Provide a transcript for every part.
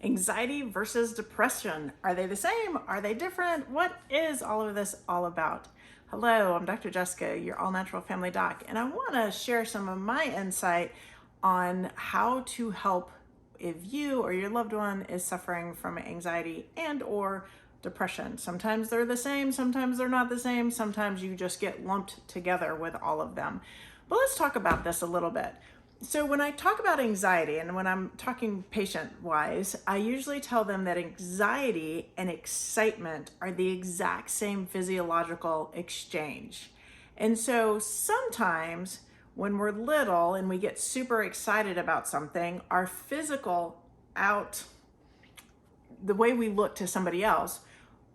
Anxiety versus depression. Are they the same? Are they different? What is all of this all about? Hello, I'm Dr. Jessica, your all natural family doc, and I want to share some of my insight on how to help if you or your loved one is suffering from anxiety and or depression. Sometimes they're the same, sometimes they're not the same, sometimes you just get lumped together with all of them. But let's talk about this a little bit. So when I talk about anxiety and when I'm talking patient-wise, I usually tell them that anxiety and excitement are the exact same physiological exchange. And so sometimes when we're little and we get super excited about something, our physical the way we look to somebody else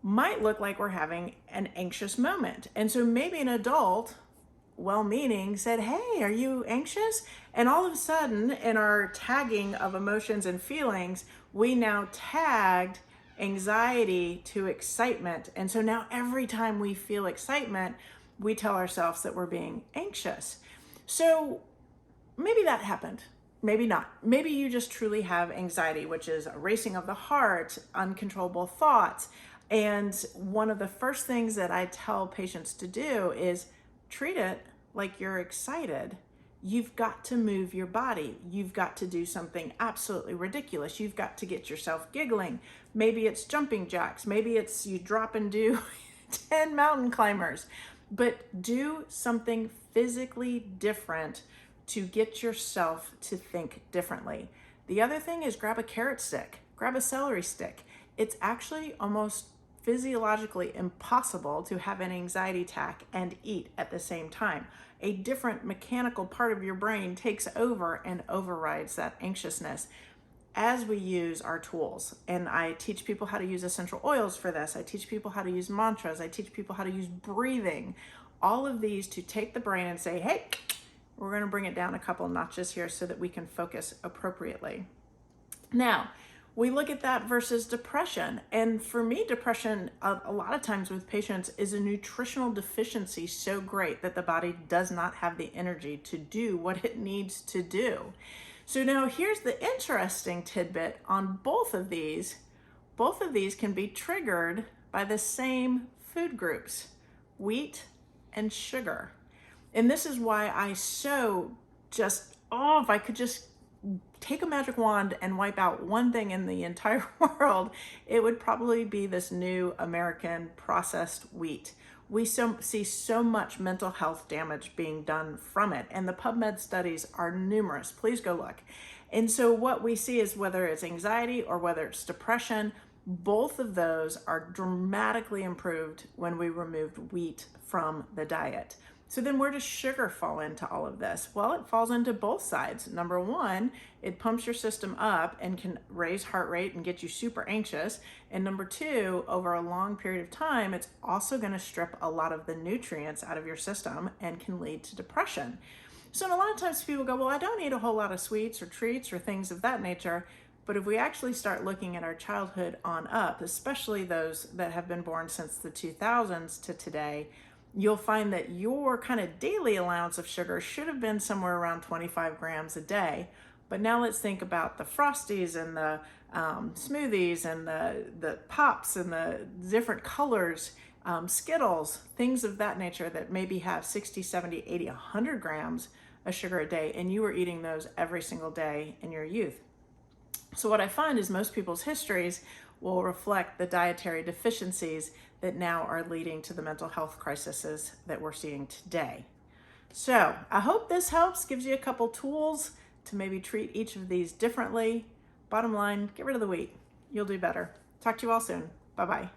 might look like we're having an anxious moment. And so maybe an adult, well-meaning, said, "Hey, are you anxious?" And all of a sudden, in our tagging of emotions and feelings, we now tagged anxiety to excitement. And so now every time we feel excitement, we tell ourselves that we're being anxious. So maybe that happened. Maybe not. Maybe you just truly have anxiety, which is a racing of the heart, uncontrollable thoughts. And one of the first things that I tell patients to do is treat it like you're excited. You've got to move your body. You've got to do something absolutely ridiculous. You've got to get yourself giggling. Maybe it's jumping jacks. Maybe it's you drop and do 10 mountain climbers. But do something physically different to get yourself to think differently. The other thing is grab a carrot stick, grab a celery stick. It's actually almost physiologically impossible to have an anxiety attack and eat at the same time. A different mechanical part of your brain takes over and overrides that anxiousness as we use our tools. And I teach people how to use essential oils for this. I teach people how to use mantras. I teach people how to use breathing. All of these to take the brain and say, hey, we're going to bring it down a couple notches here so that we can focus appropriately. Now, we look at that versus depression. And for me, depression, a lot of times with patients, is a nutritional deficiency so great that the body does not have the energy to do what it needs to do. So now here's the interesting tidbit on both of these. Both of these can be triggered by the same food groups, wheat and sugar. And this is why I if I could just take a magic wand and wipe out one thing in the entire world, it would probably be this new American processed wheat. We see so much mental health damage being done from it, and the PubMed studies are numerous. Please go look. And so what we see is whether it's anxiety or whether it's depression, both of those are dramatically improved when we removed wheat from the diet. So then where does sugar fall into all of this? Well, it falls into both sides. Number one, it pumps your system up and can raise heart rate and get you super anxious. And number two, over a long period of time, it's also going to strip a lot of the nutrients out of your system and can lead to depression. So a lot of times people go, well, I don't eat a whole lot of sweets or treats or things of that nature. But if we actually start looking at our childhood on up, especially those that have been born since the 2000s to today, you'll find that your kind of daily allowance of sugar should have been somewhere around 25 grams a day. But now let's think about the Frosties and the smoothies and the pops and the different colors, Skittles, things of that nature that maybe have 60, 70, 80, 100 grams of sugar a day, and you were eating those every single day in your youth. So what I find is most people's histories will reflect the dietary deficiencies that now are leading to the mental health crises that we're seeing today. So I hope this helps, gives you a couple tools to maybe treat each of these differently. Bottom line, get rid of the wheat. You'll do better. Talk to you all soon. Bye-bye.